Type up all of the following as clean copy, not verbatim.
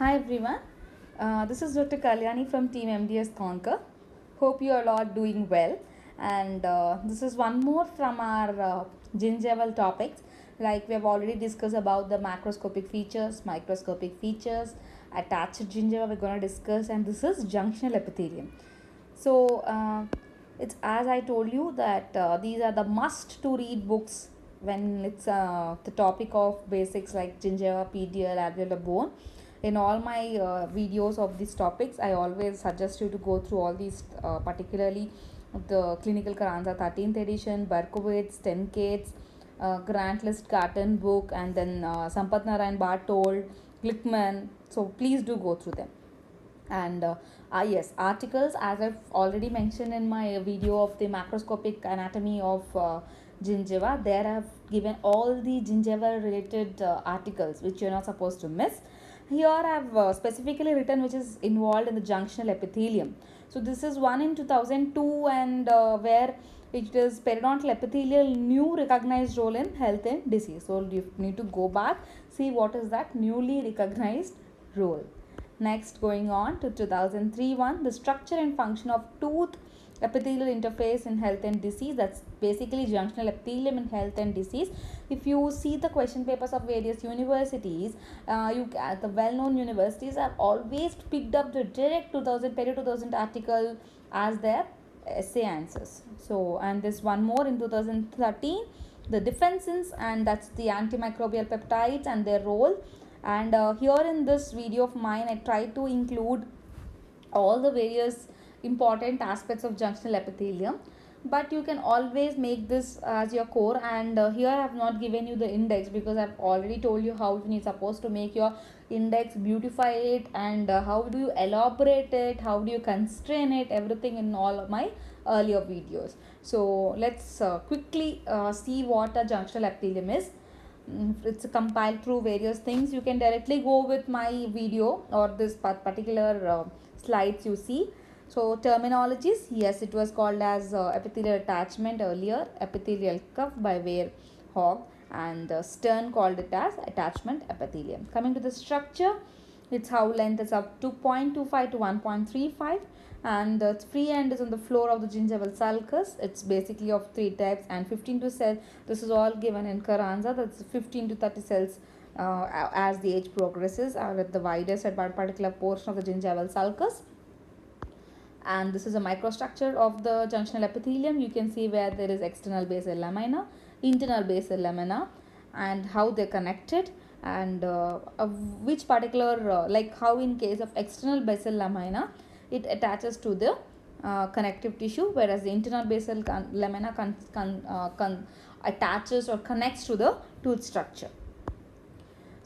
Hi everyone, this is Dr. Kalyani from Team MDS Conquer. Hope you are all doing well. And this is one more from our gingival topics. Like we have already discussed about the macroscopic features, microscopic features, attached gingiva we're going to discuss, and this is junctional epithelium. So it's as I told you that these are the must to read books when it's the topic of basics like gingiva, pedal, alveolar bone. In all my videos of these topics, I always suggest you to go through all these, particularly the Clinical Carranza 13th edition, Berkowitz, Stenkates, Grant List Carton book, and then Sampath Narayan Bartold, Glickman. So please do go through them. And yes, articles, as I've already mentioned in my video of the macroscopic anatomy of gingiva, there I've given all the gingiva related articles which you're not supposed to miss. Here I've specifically written which is involved in the junctional epithelium. So this is one in 2002, and where it is periodontal epithelial new recognized role in health and disease. So you need to go back, see what is that newly recognized role. Next, going on to 2003 one, the structure and function of tooth epithelial interface in health and disease. That's basically junctional epithelium in health and disease. If you see the question papers of various universities, the well-known universities have always picked up the direct 2000 article as their essay answers. So, and this one more in 2013, the defensins, and that's the antimicrobial peptides and their role. And here in this video of mine, I try to include all the various important aspects of junctional epithelium, but you can always make this as your core. And here I have not given you the index because I've already told you how you're supposed to make your index, beautify it, and how do you elaborate it, how do you constrain it, everything in all of my earlier videos. So let's quickly see what a junctional epithelium is. It's compiled through various things. You can directly go with my video or this particular slides you see. So terminologies, yes, it was called as epithelial attachment earlier, epithelial cuff by Ware Hogg, and Stern called it as attachment epithelium. Coming to the structure, its how length is up to 0.25 to 1.35, and the free end is on the floor of the gingival sulcus. It's basically of 3 types and 15 to cells. This is all given in Carranza. That's 15 to 30 cells as the age progresses at the widest at one particular portion of the gingival sulcus. And this is a microstructure of the junctional epithelium. You can see where there is external basal lamina, internal basal lamina, and how they're connected, and which particular like how in case of external basal lamina it attaches to the connective tissue, whereas the internal basal lamina attaches or connects to the tooth structure.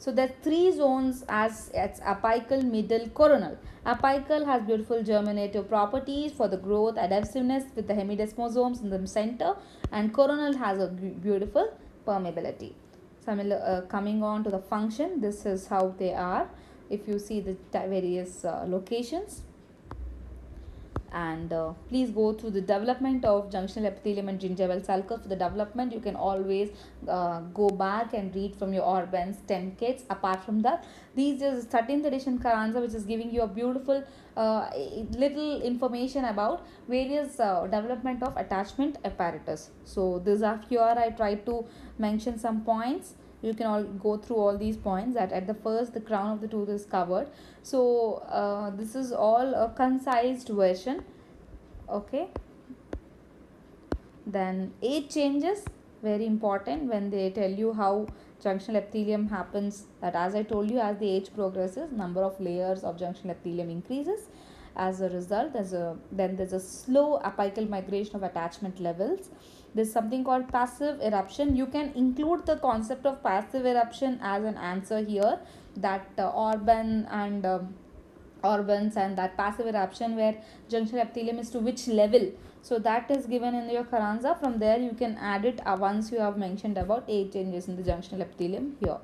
So there are 3 zones as it's apical, middle, coronal. Apical has beautiful germinative properties for the growth, adhesiveness with the hemidesmosomes in the center, and coronal has a beautiful permeability. Coming on to the function, this is how they are. If you see the various locations, and please go through the development of junctional epithelium and gingival sulcus. For the development, you can always go back and read from your Orban Stenkates. Apart from that, these is 13th edition Carranza, which is giving you a beautiful little information about various development of attachment apparatus. So these are here I try to mention some points. You can all go through all these points. That at the first, the crown of the tooth is covered. So this is all a concised version. Okay, then age changes, very important when they tell you how junctional epithelium happens. That as I told you, as the age progresses, number of layers of junctional epithelium increases. As a result, then there's a slow apical migration of attachment levels. There's something called passive eruption. You can include the concept of passive eruption as an answer here, that Orban and Orbans, and that passive eruption where junctional epithelium is to which level. So that is given in your Carranza. From there you can add it once you have mentioned about age changes in the junctional epithelium here.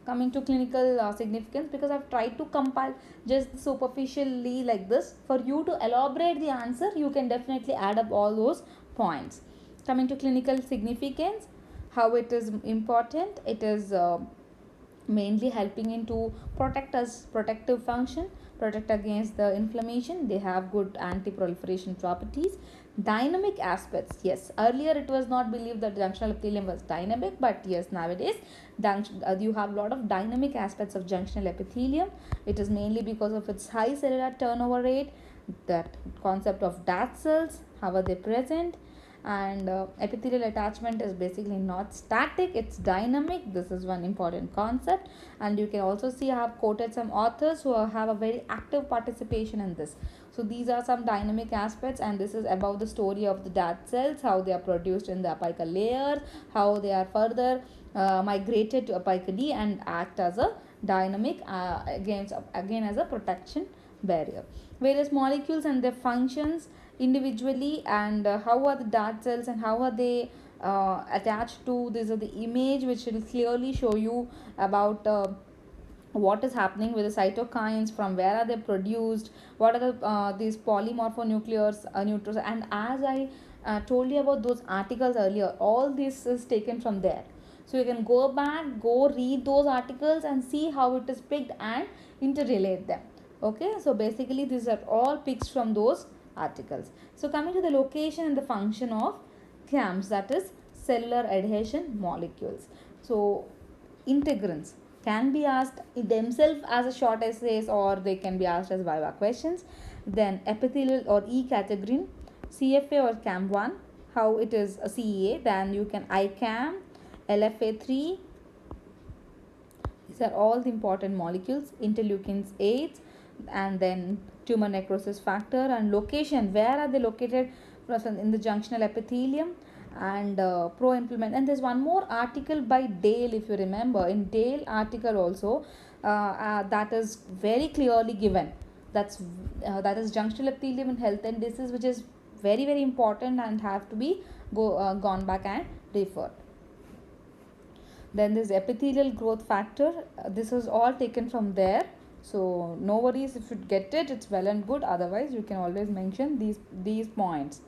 Coming to clinical significance, because I've tried to compile just superficially like this. For you to elaborate the answer, you can definitely add up all those points. Coming to clinical significance, how it is important, it is mainly helping in to protect us, protective function, protect against the inflammation. They have good anti-proliferation properties. Dynamic aspects, yes, earlier it was not believed that junctional epithelium was dynamic, but yes, nowadays you have a lot of dynamic aspects of junctional epithelium. It is mainly because of its high cellular turnover rate, that concept of Dart cells, how are they present, and epithelial attachment is basically not static, it's dynamic. This is one important concept. And you can also see I have quoted some authors who have a very active participation in this. So these are some dynamic aspects, and this is about the story of the Dart cells, how they are produced in the apical layers, how they are further migrated to apically and act as a dynamic again as a protection barrier. Various molecules and their functions individually, and how are the Dart cells and how are they attached to this, are the image which will clearly show you about what is happening with the cytokines, from where are they produced, what are the these polymorphonuclears neutrons. And as I told you about those articles earlier, all this is taken from there. So you can go back, go read those articles and see how it is picked and interrelate them. Okay, so basically these are all picks from those articles. So coming to the location and the function of CAMs, that is cellular adhesion molecules. So integrins can be asked themselves as a short essays, or they can be asked as viva questions. Then epithelial or E category, CFA or CAM1, how it is a CEA. Then you can ICAM, LFA3. These are all the important molecules. Interleukins 8, and then tumor necrosis factor and location, where are they located in the junctional epithelium, and pro-implement. And there's one more article by Dale, if you remember, in Dale article also that is very clearly given. That is junctional epithelium in health and disease, which is very very important and have to be gone back and referred. Then this epithelial growth factor, this is all taken from there. So no worries if you get it, it's well and good. Otherwise you can always mention these points.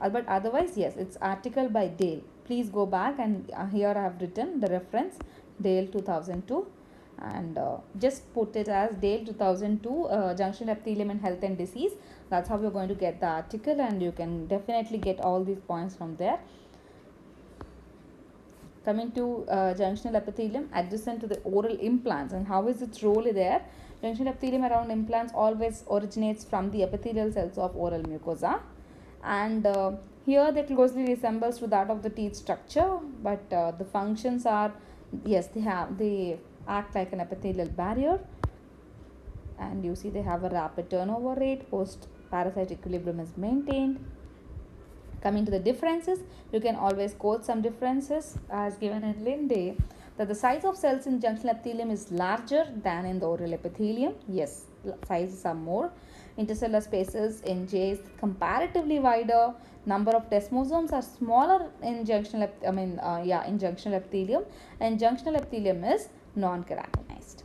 But otherwise, yes, it's article by Dale. Please go back, and here I have written the reference, Dale 2002, and just put it as Dale 2002 junctional epithelium in health and disease. That's how you're going to get the article, and you can definitely get all these points from there. Coming to junctional epithelium adjacent to the oral implants, and how is its role there. Junctional epithelium around implants always originates from the epithelial cells of oral mucosa, and here that closely resembles to that of the teeth structure, but the functions are, yes, they act like an epithelial barrier, and you see they have a rapid turnover rate, post parasite equilibrium is maintained. Coming to the differences, you can always quote some differences as given in Linde, that the size of cells in junctional epithelium is larger than in the oral epithelium. Yes, sizes are more. Intercellular spaces in J is comparatively wider. Number of desmosomes are smaller in junctional junctional epithelium, and junctional epithelium is non-keratinized.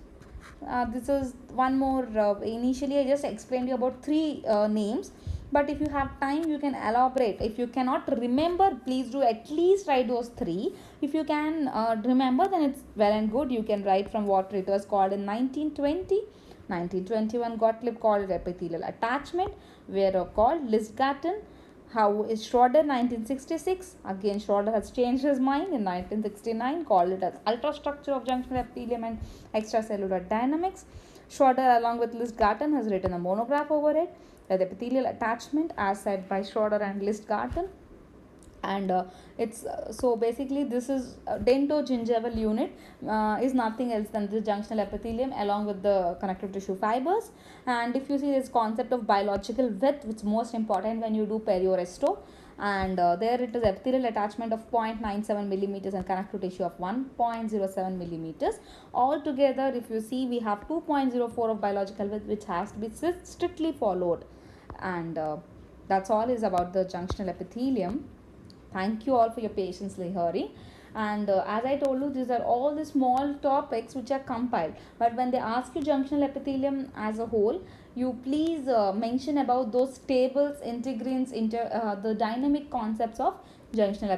This is one more. Initially, I just explained you about three names, but if you have time, you can elaborate. If you cannot remember, please do at least write those three. If you can remember, then it's well and good. You can write from what it was called in 1920. 1921, Gottlieb called it epithelial attachment, where called Listgarten. How is Schroeder 1966? Again, Schroeder has changed his mind in 1969, called it as ultrastructure of junctional epithelium and extracellular dynamics. Schroeder, along with Listgarten, has written a monograph over it, the epithelial attachment, as said by Schroeder and Listgarten. And it's so basically this is dento-gingival unit is nothing else than the junctional epithelium along with the connective tissue fibers. And if you see this concept of biological width, which is most important when you do perioresto, and there it is epithelial attachment of 0.97 millimeters and connective tissue of 1.07 millimeters. Altogether, if you see, we have 2.04 of biological width, which has to be strictly followed. And that's all is about the junctional epithelium. Thank you all for your patience, Lihari. And as I told you, these are all the small topics which are compiled. But when they ask you junctional epithelium as a whole, you please mention about those tables, integrins, the dynamic concepts of junctional epithelium.